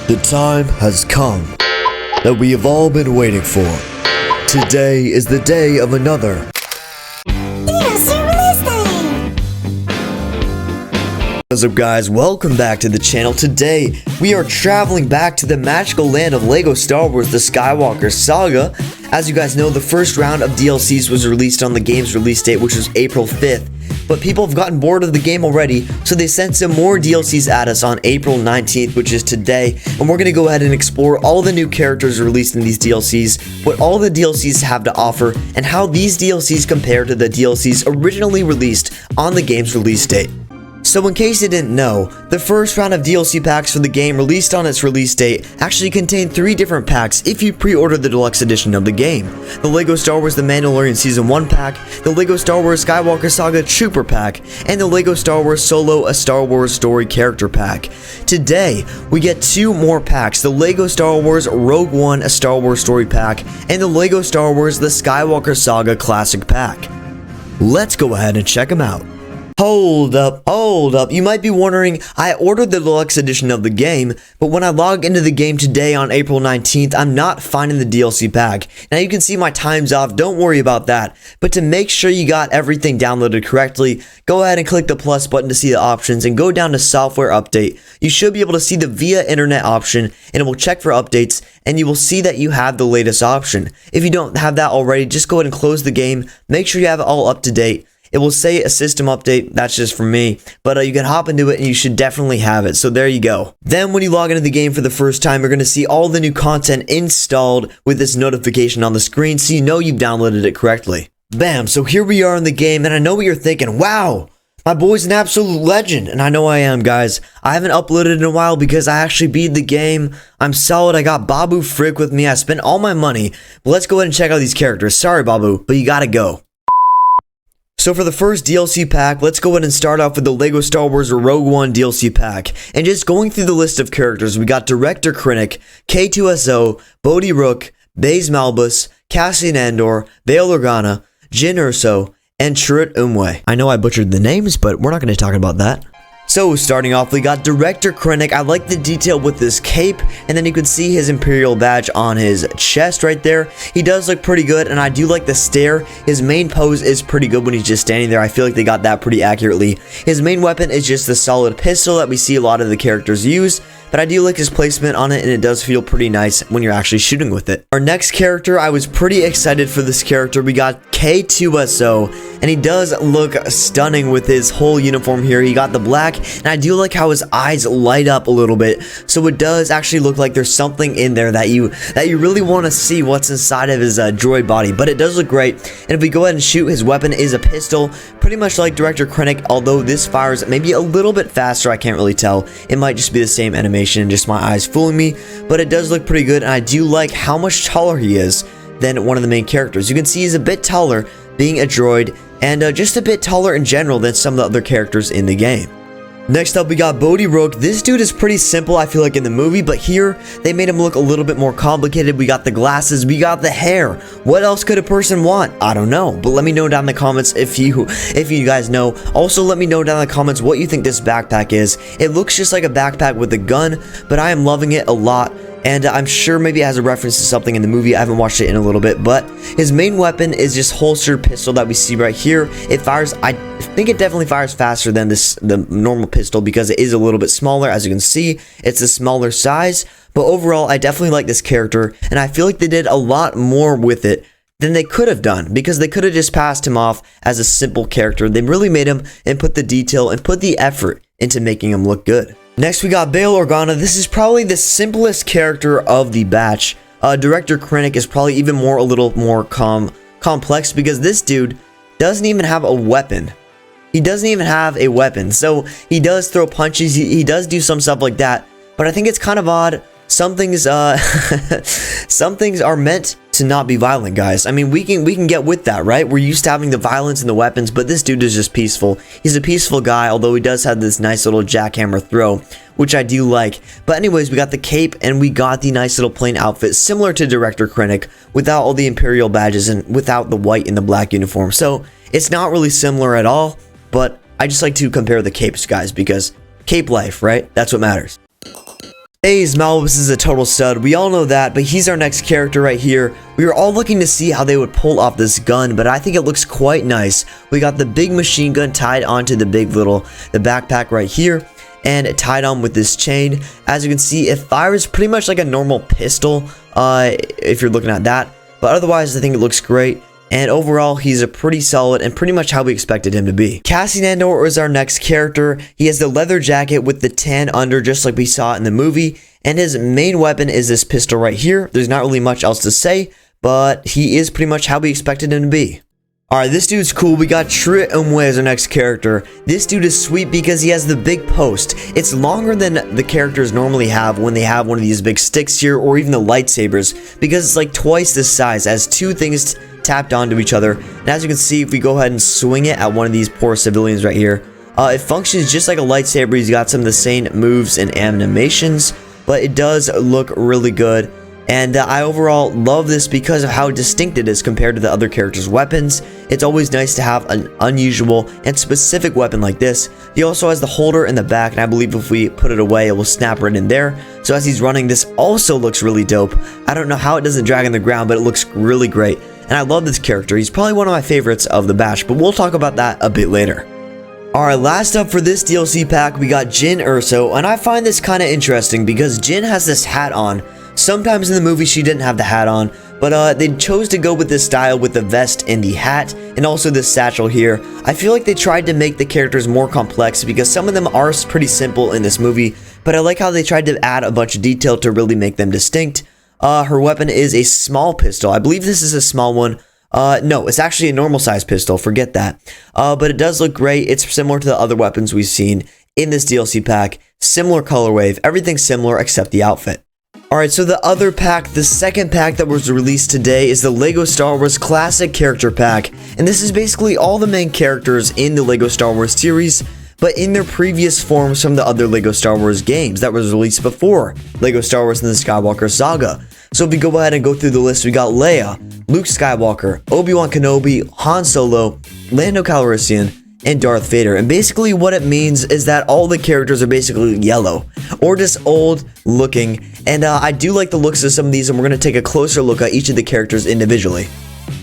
The time has come that we have all been waiting for. Today is the day of another. What's up, guys? Welcome back to the channel. Today we are traveling back to the magical land of LEGO Star Wars, the Skywalker Saga. As you guys know, the first round of DLCs was released on the game's release date, which was April 5th. But people have gotten bored of the game already, so they sent some more DLCs at us on April 19th, which is today. And we're going to go ahead and explore all the new characters released in these DLCs, what all the DLCs have to offer, and how these DLCs compare to the DLCs originally released on the game's release date. So in case you didn't know, the first round of DLC packs for the game released on its release date actually contained 3 different packs if you pre-ordered the deluxe edition of the game. The LEGO Star Wars The Mandalorian Season 1 pack, the LEGO Star Wars Skywalker Saga Trooper pack, and the LEGO Star Wars Solo A Star Wars Story Character pack. Today, we get 2 more packs, the LEGO Star Wars Rogue One A Star Wars Story pack, and the LEGO Star Wars The Skywalker Saga Classic pack. Let's go ahead and check them out. Hold up, you might be wondering, I ordered the deluxe edition of the game, but when I log into the game today on April 19th, I'm not finding the DLC pack. Now you can see my time's off, don't worry about that, but to make sure you got everything downloaded correctly, go ahead and click the plus button to see the options and go down to software update. You should be able to see the via internet option, and it will check for updates, and you will see that you have the latest option. If you don't have that already, just go ahead and close the game, make sure you have it all up to date. It will say a system update, that's just for me, but you can hop into it and you should definitely have it, so there you go. Then when you log into the game for the first time, you're going to see all the new content installed with this notification on the screen, so you know you've downloaded it correctly. Bam, so here we are in the game, and I know what you're thinking, wow, my boy's an absolute legend, and I know I am, guys. I haven't uploaded in a while because I actually beat the game. I'm solid, I got Babu Frick with me, I spent all my money, but let's go ahead and check out these characters. Sorry, Babu, but you gotta go. So for the first DLC pack, let's go ahead and start off with the LEGO Star Wars Rogue One DLC pack. And just going through the list of characters, we got Director Krennic, K2SO, Bodhi Rook, Baze Malbus, Cassian Andor, Bail Organa, Jyn Erso, and Chirrut Îmwe. I know I butchered the names, but we're not going to talk about that. So starting off, we got Director Krennic. I like the detail with this cape, and then you can see his Imperial badge on his chest right there. He does look pretty good, and I do like the stare. His main pose is pretty good when he's just standing there. I feel like they got that pretty accurately. His main weapon is just the solid pistol that we see a lot of the characters use, but I do like his placement on it, and it does feel pretty nice when you're actually shooting with it. Our next character, I was pretty excited for this character. We got K2SO, and he does look stunning with his whole uniform here. He got the black, and I do like how his eyes light up a little bit, so it does actually look like there's something in there that you really want to see what's inside of his droid body, but it does look great. And if we go ahead and shoot, his weapon is a pistol, pretty much like Director Krennic, although this fires maybe a little bit faster. I can't really tell. It might just be the same animation and just my eyes fooling me, but it does look pretty good, and I do like how much taller he is than one of the main characters. You can see he's a bit taller being a droid, and just a bit taller in general than some of the other characters in the game. Next up, we got Bodhi Rook. This dude is pretty simple, I feel like, in the movie, but here they made him look a little bit more complicated. We got the glasses, we got the hair. What else could a person want? I don't know, but let me know down in the comments if you guys know. Also, let me know down in the comments what you think this backpack is. It looks just like a backpack with a gun, but I am loving it a lot. And I'm sure maybe it has a reference to something in the movie. I haven't watched it in a little bit, but his main weapon is just holstered pistol that we see right here. It fires, I think it definitely fires faster than the normal pistol because it is a little bit smaller. As you can see, it's a smaller size, but overall, I definitely like this character, and I feel like they did a lot more with it than they could have done, because they could have just passed him off as a simple character. They really made him and put the detail and put the effort into making him look good. Next, we got Bail Organa. This is probably the simplest character of the batch. Director Krennic is probably even a little more complex because this dude doesn't even have a weapon. He doesn't even have a weapon. So he does throw punches. He does do some stuff like that. But I think it's kind of odd. Some things are meant to not be violent, guys. I mean, we can get with that, right? We're used to having the violence and the weapons, but this dude is just peaceful. He's a peaceful guy, although he does have this nice little jackhammer throw, which I do like. But anyways, we got the cape and we got the nice little plain outfit similar to Director Krennic without all the Imperial badges and without the white and the black uniform. So it's not really similar at all, but I just like to compare the capes, guys, because cape life, right? That's what matters. Hayes Malbus is a total stud, we all know that, but he's our next character right here. We were all looking to see how they would pull off this gun, but I think it looks quite nice. We got the big machine gun tied onto the the backpack right here, and tied on with this chain. As you can see, it fires pretty much like a normal pistol, if you're looking at that, but otherwise I think it looks great. And overall, he's a pretty solid and pretty much how we expected him to be. Cassian Andor is our next character. He has the leather jacket with the tan under, just like we saw in the movie. And his main weapon is this pistol right here. There's not really much else to say, but he is pretty much how we expected him to be. Alright, this dude's cool. We got Trit Umwe as our next character. This dude is sweet because he has the big post. It's longer than the characters normally have when they have one of these big sticks here, or even the lightsabers, because it's like twice this size, as two things tapped onto each other. And as you can see, if we go ahead and swing it at one of these poor civilians right here, it functions just like a lightsaber. He's got some of the same moves and animations, but it does look really good. And I overall love this because of how distinct it is compared to the other characters' weapons. It's always nice to have an unusual and specific weapon like this. He also has the holder in the back, and I believe if we put it away, it will snap right in there. So as he's running, this also looks really dope. I don't know how it doesn't drag on the ground, but it looks really great. And I love this character. He's probably one of my favorites of the batch, but we'll talk about that a bit later. Alright, last up for this DLC pack, we got Jyn Erso, and I find this kind of interesting because Jyn has this hat on. Sometimes in the movie she didn't have the hat on, but they chose to go with this style with the vest and the hat, and also this satchel here. I feel like they tried to make the characters more complex because some of them are pretty simple in this movie, but I like how they tried to add a bunch of detail to really make them distinct. Her weapon is a small pistol. I believe this is a small one. No, it's actually a normal size pistol, forget that. But it does look great. It's similar to the other weapons we've seen in this DLC pack. Similar color wave, everything's similar except the outfit. Alright, so the other pack, the second pack that was released today is the LEGO Star Wars Classic Character Pack. And this is basically all the main characters in the LEGO Star Wars series, but in their previous forms from the other LEGO Star Wars games that was released before LEGO Star Wars and the Skywalker Saga. So if we go ahead and go through the list, we got Leia, Luke Skywalker, Obi-Wan Kenobi, Han Solo, Lando Calrissian, and Darth Vader. And basically what it means is that all the characters are basically yellow or just old looking. And I do like the looks of some of these, and we're going to take a closer look at each of the characters individually.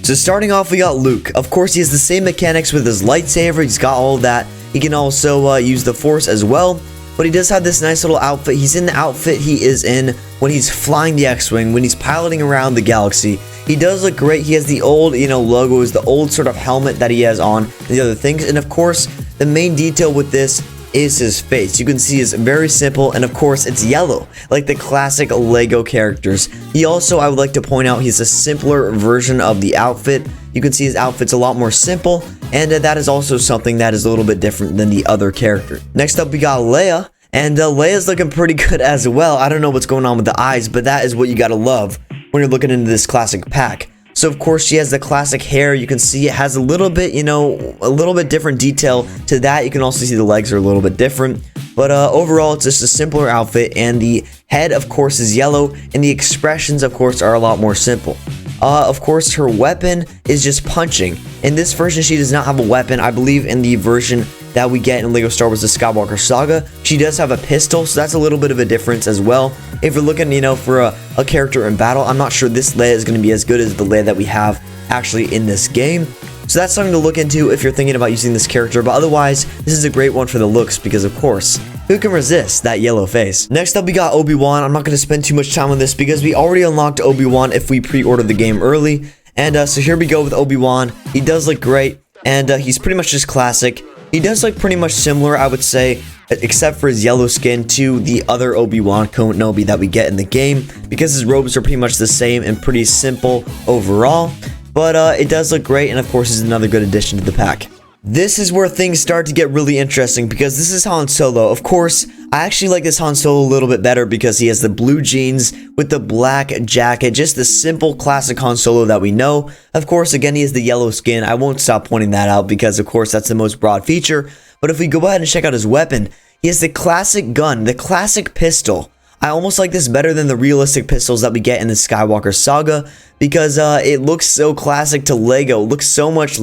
So starting off, we got Luke. Of course, he has the same mechanics with his lightsaber. He's got all of that. He can also use the Force as well. But he does have this nice little outfit. He's in the outfit he is in when he's flying the X-Wing, when he's piloting around the galaxy. He does look great. He has the old, logos, the old sort of helmet that he has on, and the other things. And of course, the main detail with this is his face. You can see it's very simple, and of course, it's yellow, like the classic LEGO characters. He also, I would like to point out, he's a simpler version of the outfit. You can see his outfit's a lot more simple, and that is also something that is a little bit different than the other character. Next up, we got Leia, and Leia's looking pretty good as well. I don't know what's going on with the eyes, but that is what you gotta love when you're looking into this classic pack. So of course she has the classic hair. You can see it has a little bit, a little bit different detail to that. You can also see the legs are a little bit different. But overall, it's just a simpler outfit, and the head, of course, is yellow, and the expressions, of course, are a lot more simple. Of course, her weapon is just punching. In this version, she does not have a weapon. I believe in the version that we get in LEGO Star Wars The Skywalker Saga, she does have a pistol, so that's a little bit of a difference as well. If you're looking, for a character in battle, I'm not sure this Leia is going to be as good as the Leia that we have actually in this game. So that's something to look into if you're thinking about using this character, but otherwise, this is a great one for the looks because, of course, who can resist that yellow face? Next up, we got Obi-Wan. I'm not going to spend too much time on this because we already unlocked Obi-Wan if we pre-ordered the game early. And so here we go with Obi-Wan. He does look great, and he's pretty much just classic. He does look pretty much similar, I would say, except for his yellow skin, to the other Obi-Wan Kenobi that we get in the game, because his robes are pretty much the same and pretty simple overall. But it does look great, and of course is another good addition to the pack. This is where things start to get really interesting, because this is Han Solo. Of course, I actually like this Han Solo a little bit better because he has the blue jeans with the black jacket, just the simple classic Han Solo that we know. Of course, again, he has the yellow skin. I won't stop pointing that out because, of course, that's the most broad feature. But if we go ahead and check out his weapon, he has the classic gun, the classic pistol. I almost like this better than the realistic pistols that we get in the Skywalker Saga because it looks so classic to LEGO. It looks so much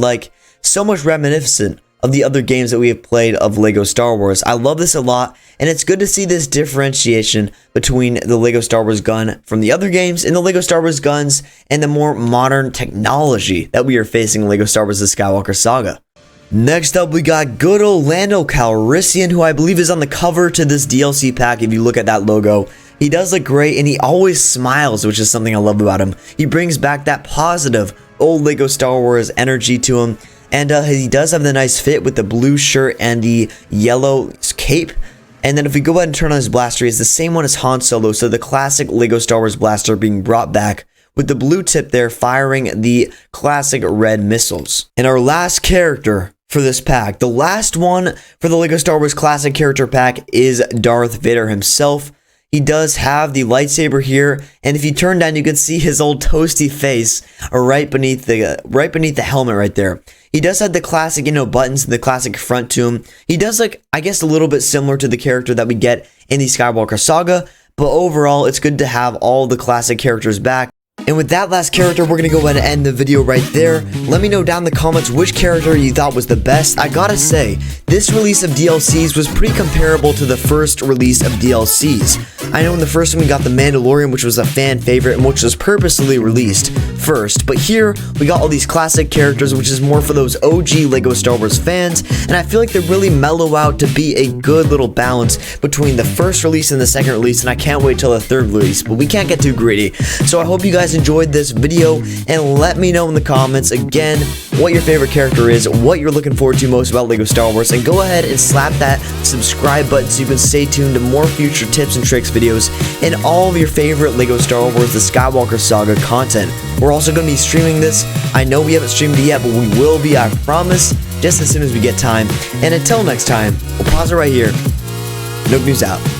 reminiscent of the other games that we have played of LEGO Star Wars. I love this a lot, and it's good to see this differentiation between the LEGO Star Wars gun from the other games and the LEGO Star Wars guns and the more modern technology that we are facing in LEGO Star Wars The Skywalker Saga. Next up, we got good old Lando Calrissian, who I believe is on the cover to this DLC pack if you look at that logo. He does look great, and he always smiles, which is something I love about him. He brings back that positive old LEGO Star Wars energy to him, and he does have the nice fit with the blue shirt and the yellow cape. And then if we go ahead and turn on his blaster, he has the same one as Han Solo, so the classic LEGO Star Wars blaster being brought back with the blue tip there firing the classic red missiles. And our last character for this pack, the last one for the LEGO Star Wars Classic Character Pack, is Darth Vader himself. He does have the lightsaber here, and if you turn down, you can see his old toasty face right beneath the helmet right there. He does have the classic, buttons and the classic front to him. He does look, I guess, a little bit similar to the character that we get in the Skywalker Saga, but overall, it's good to have all the classic characters back. And with that last character, we're going to go ahead and end the video right there. Let me know down in the comments which character you thought was the best. I gotta say, this release of DLCs was pretty comparable to the first release of DLCs. I know in the first one we got The Mandalorian, which was a fan favorite and which was purposely released first. But here, we got all these classic characters, which is more for those OG LEGO Star Wars fans. And I feel like they really mellow out to be a good little balance between the first release and the second release. And I can't wait till the third release, but we can't get too greedy. So I hope you guys enjoyed this video, and let me know in the comments again what your favorite character is, what you're looking forward to most about LEGO Star Wars, and go ahead and slap that subscribe button so you can stay tuned to more future tips and tricks videos and all of your favorite LEGO Star Wars The Skywalker Saga content. We're also going to be streaming this. I know we haven't streamed it yet, but we will be, I promise, just as soon as we get time. And until next time, we'll pause it right here. NOOkNEWS out.